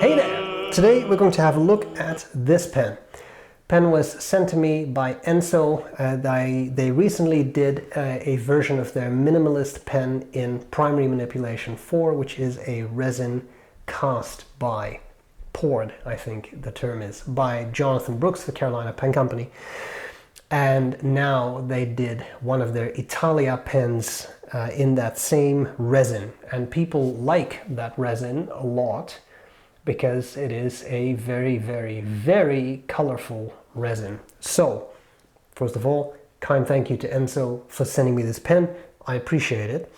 Hey there! Today we're going to have a look at this pen. Pen was sent to me by Ensso. They recently did a version of their minimalist pen in primary manipulation 4, which is a resin cast by, poured, I think the term is, by Jonathan Brooks, the Carolina Pen Company. And now they did one of their Italia pens in that same resin. And people like that resin a lot, because it is a very, very, very colorful resin. So, first of all, kind thank you to Ensso for sending me this pen. I appreciate it.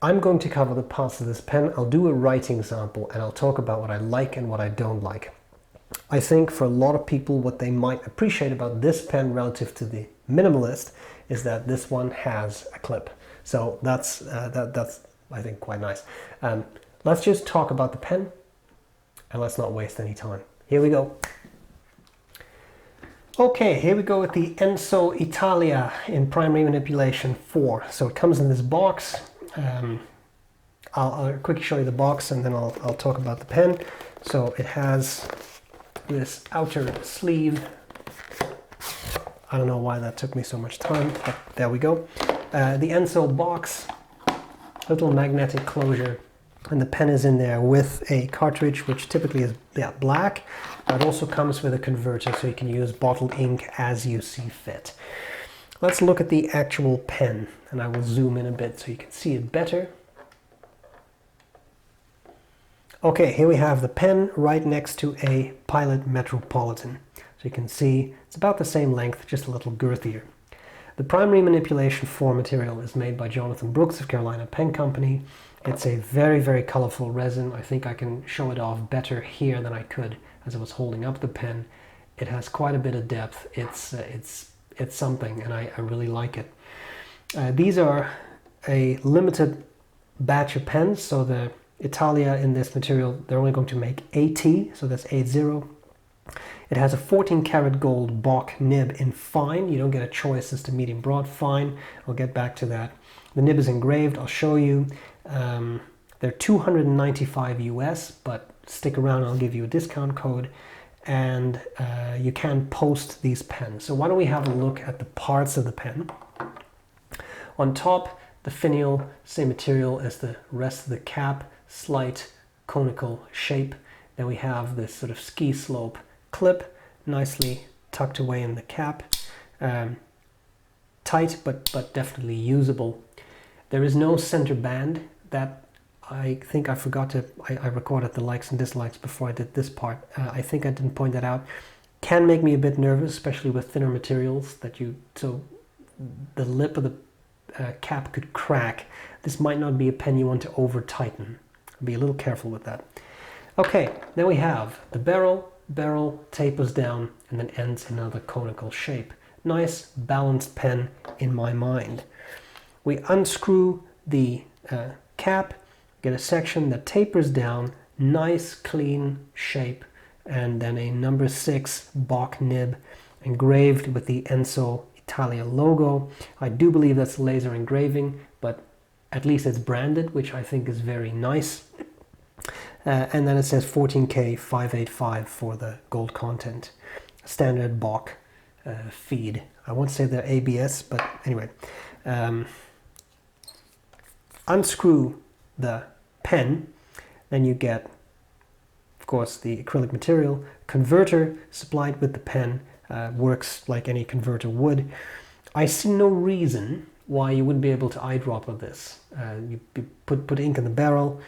I'm going to cover the parts of this pen. I'll do a writing sample and I'll talk about what I like and what I don't like. I think for a lot of people, what they might appreciate about this pen relative to the minimalist is that this one has a clip. So that's I think quite nice. Let's just talk about the pen. And let's not waste any time. Here we go. Okay, here we go with the Ensso Italia in primary manipulation 4. So it comes in this box. I'll quickly show you the box and then I'll talk about the pen. So it has this outer sleeve. I don't know why that took me so much time, but there we go. The Ensso box, little magnetic closure. And the pen is in there with a cartridge, which typically is black. But it also comes with a converter, so you can use bottled ink as you see fit. Let's look at the actual pen, and I will zoom in a bit so you can see it better. Okay, here we have the pen right next to a Pilot Metropolitan. So you can see it's about the same length, just a little girthier. The primary manipulation 4 material is made by Jonathan Brooks of Carolina Pen Company. It's a very, very colorful resin. I think I can show it off better here than I could as I was holding up the pen. It has quite a bit of depth. It's something, and I really like it. These are a limited batch of pens, so the Italia in this material, they're only going to make 80, so that's 80. It has a 14 karat gold Bock nib in fine. You don't get a choice as to medium broad, fine. I'll get back to that. The nib is engraved, I'll show you. They're $295 US, but stick around, I'll give you a discount code. And you can post these pens. So why don't we have a look at the parts of the pen. On top, the finial, same material as the rest of the cap, slight conical shape. Then we have this sort of ski slope clip, nicely tucked away in the cap. Tight, but definitely usable. There is no center band. That I think I forgot to, I recorded the likes and dislikes before I did this part. I think I didn't point that out. Can make me a bit nervous, especially with thinner materials, so the lip of the cap could crack. This might not be a pen you want to over tighten. Be a little careful with that. Okay, then we have the barrel. Barrel tapers down and then ends in another conical shape. Nice balanced pen in my mind. We unscrew the cap, get a section that tapers down, nice clean shape, and then a number 6 Bock nib engraved with the Ensso Italia logo. I do believe that's laser engraving, but at least it's branded, which I think is very nice. And then it says 14K 585 for the gold content. Standard Bock feed. I won't say they're ABS, but anyway. Unscrew the pen, then you get, of course, the acrylic material. Converter supplied with the pen works like any converter would. I see no reason why you wouldn't be able to eyedropper this. You put ink in the barrel,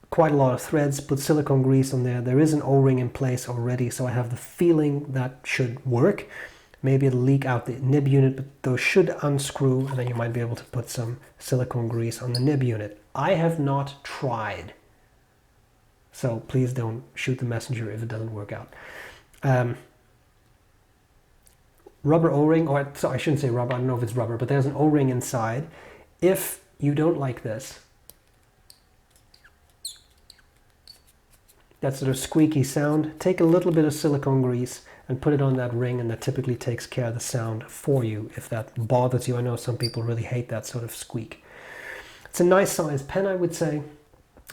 quite a lot of threads, put silicone grease on there. There is an O-ring in place already, so I have the feeling that should work. Maybe it'll leak out the nib unit, but those should unscrew, and then you might be able to put some silicone grease on the nib unit. I have not tried, so please don't shoot the messenger if it doesn't work out. Rubber O-ring, or so I shouldn't say rubber, I don't know if it's rubber, but there's an O-ring inside. If you don't like this, that sort of squeaky sound, take a little bit of silicone grease and put it on that ring, and that typically takes care of the sound for you if that bothers you. I know some people really hate that sort of squeak. It's a nice size pen, I would say.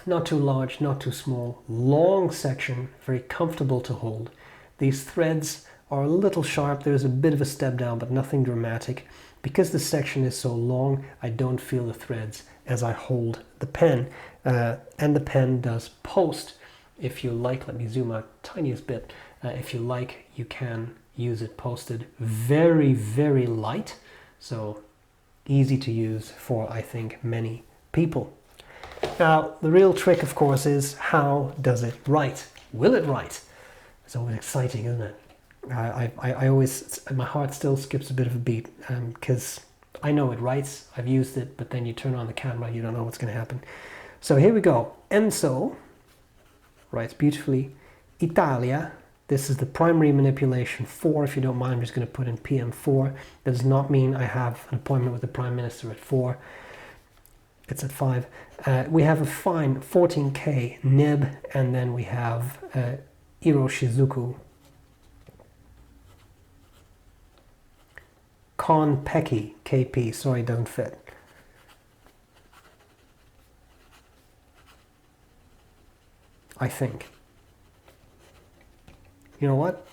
Not too large, not too small. Long section, very comfortable to hold. These threads are a little sharp. There's a bit of a step down, but nothing dramatic. Because the section is so long, I don't feel the threads as I hold the pen. And the pen does post. If you like, let me zoom out tiniest bit. If you like, you can use it posted. Very, very light. So easy to use for, I think, many people. Now, the real trick, of course, is how does it write? Will it write? It's always exciting, isn't it? I always, my heart still skips a bit of a beat because I know it writes, I've used it, but then you turn on the camera, you don't know what's going to happen. So here we go. Ensso writes beautifully. Italia. This is the primary manipulation 4. If you don't mind, I'm just going to put in PM4. That does not mean I have an appointment with the Prime Minister at 4. It's at 5. We have a fine 14K nib, and then we have Iroshizuku Konpeki KP. Sorry, it doesn't fit. I think. You know what?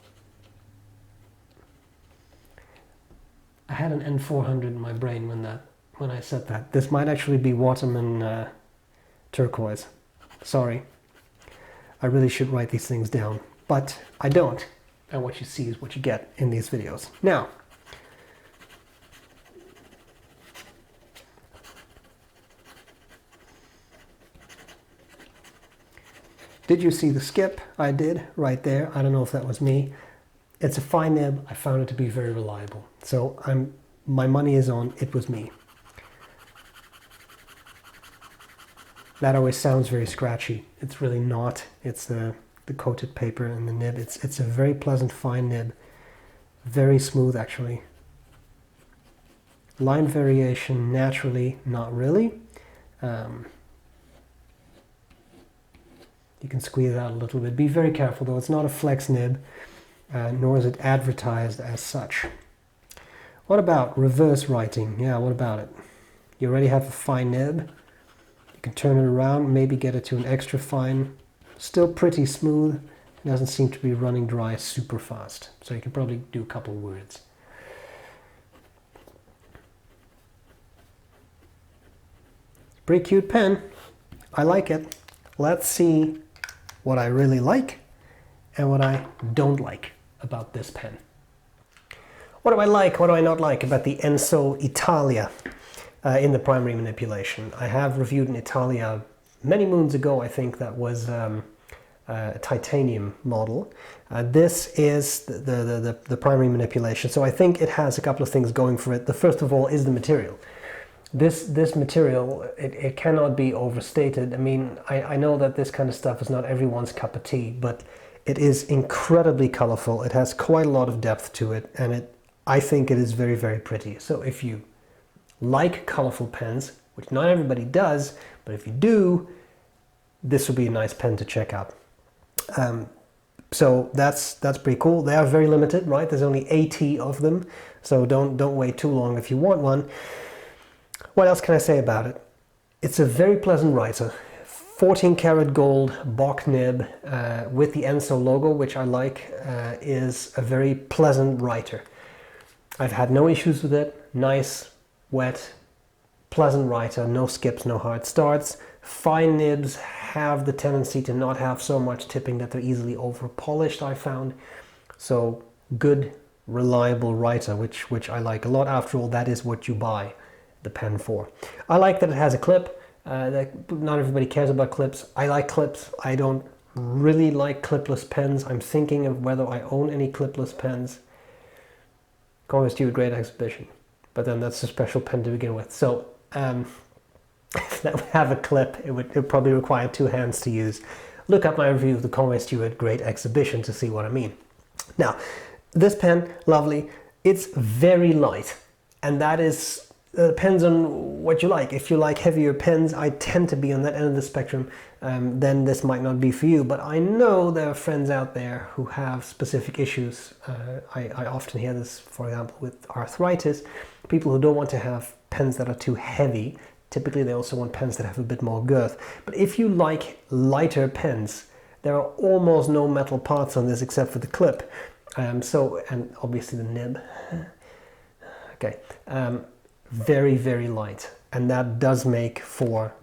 I had an N400 in my brain when I said that. This might actually be Waterman turquoise. Sorry. I really should write these things down, but I don't. And what you see is what you get in these videos. Now, did you see the skip? I did, right there. I don't know if that was me. It's a fine nib. I found it to be very reliable. So my money is on it was me. That always sounds very scratchy. It's really not. It's the coated paper and the nib. It's a very pleasant fine nib. Very smooth actually. Line variation naturally, not really. You can squeeze it out a little bit. Be very careful though. It's not a flex nib, nor is it advertised as such. What about reverse writing? Yeah, what about it? You already have a fine nib. You can turn it around, maybe get it to an extra fine. Still pretty smooth. It doesn't seem to be running dry super fast. So you can probably do a couple words. Pretty cute pen. I like it. Let's see what I really like and what I don't like about this pen. What do I like, what do I not like about the Ensso Italia in the primary manipulation? I have reviewed an Italia many moons ago. I think that was a titanium model. This is the primary manipulation, so I think it has a couple of things going for it. The first of all is the material. This material, it cannot be overstated. I mean, I know that this kind of stuff is not everyone's cup of tea, but it is incredibly colorful. It has quite a lot of depth to it, and I think it is very, very pretty. So if you like colorful pens, which not everybody does, but if you do, this would be a nice pen to check out. So that's pretty cool. They are very limited, right? There's only 80 of them, so don't wait too long if you want one. What else can I say about it? It's a very pleasant writer. 14 karat gold Bock nib with the Ensso logo, which I like, is a very pleasant writer. I've had no issues with it. Nice, wet, pleasant writer, no skips, no hard starts. Fine nibs have the tendency to not have so much tipping that they're easily over polished, I found. So good, reliable writer, which I like a lot. After all, that is what you buy the pen for. I like that it has a clip. Not everybody cares about clips. I like clips. I don't really like clipless pens. I'm thinking of whether I own any clipless pens. Congress do a great exhibition, but then that's a special pen to begin with. So if that would have a clip, it would probably require 2 hands to use. Look up my review of the Conway Stewart Great Exhibition to see what I mean. Now, this pen, lovely. It's very light, and that is depends on what you like. If you like heavier pens, I tend to be on that end of the spectrum, then this might not be for you. But I know there are friends out there who have specific issues. I often hear this, for example, with arthritis. People who don't want to have pens that are too heavy Typically they also want pens that have a bit more girth. But if you like lighter pens, there are almost no metal parts on this except for the clip. And obviously the nib. Okay, very, very light. And that does make for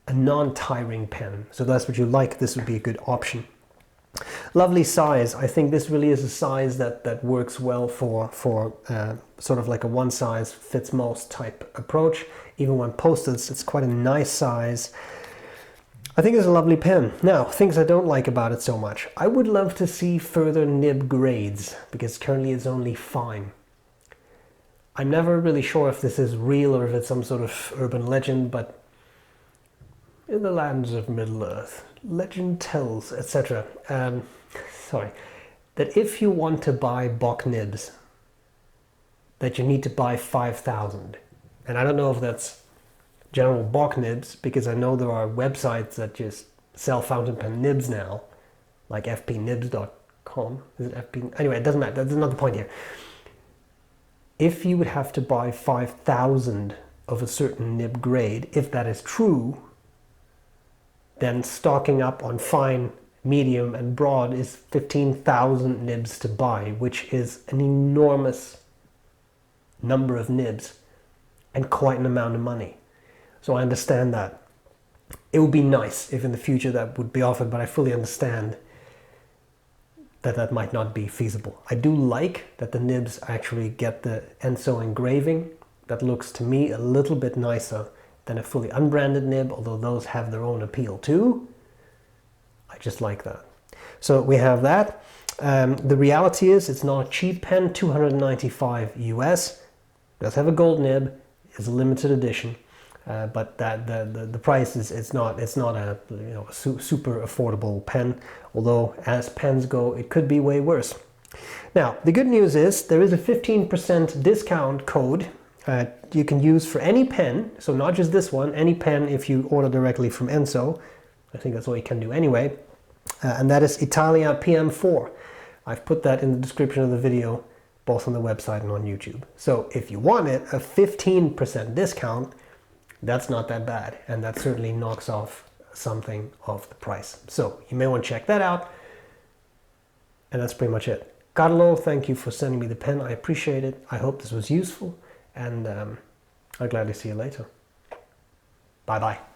a non-tiring pen. So that's what you like, this would be a good option. Lovely size. I think this really is a size that works well for sort of like a one size fits most type approach. Even when posted, it's quite a nice size. I think it's a lovely pen. Now, things I don't like about it so much. I would love to see further nib grades, because currently it's only fine. I'm never really sure if this is real or if it's some sort of urban legend, but in the lands of Middle-earth, legend tells, etc. That if you want to buy B.R.E nibs, that you need to buy 5,000. And I don't know if that's general B.R.E nibs, because I know there are websites that just sell fountain pen nibs now, like fpnibs.com. Is it FP? Anyway, it doesn't matter. That's not the point here. If you would have to buy 5,000 of a certain nib grade, if that is true, then stocking up on fine, medium, and broad is 15,000 nibs to buy, which is an enormous number of nibs and quite an amount of money. So I understand that. It would be nice if in the future that would be offered, but I fully understand that that might not be feasible. I do like that the nibs actually get the Ensso engraving. That looks to me a little bit nicer than a fully unbranded nib, although those have their own appeal too. I just like that. So we have that. The reality is it's not a cheap pen, $295 US. It does have a gold nib, it's a limited edition, but the price is it's not a super affordable pen. Although as pens go, it could be way worse. Now the good news is there is a 15% discount code you can use for any pen, so not just this one, any pen if you order directly from Ensso. I think that's all you can do anyway. And that is Italia PM4. I've put that in the description of the video, both on the website and on YouTube. So if you want it, a 15% discount, that's not that bad. And that certainly knocks off something of the price. So you may want to check that out. And that's pretty much it. Carlo, thank you for sending me the pen. I appreciate it. I hope this was useful. And I'll gladly see you later. Bye-bye.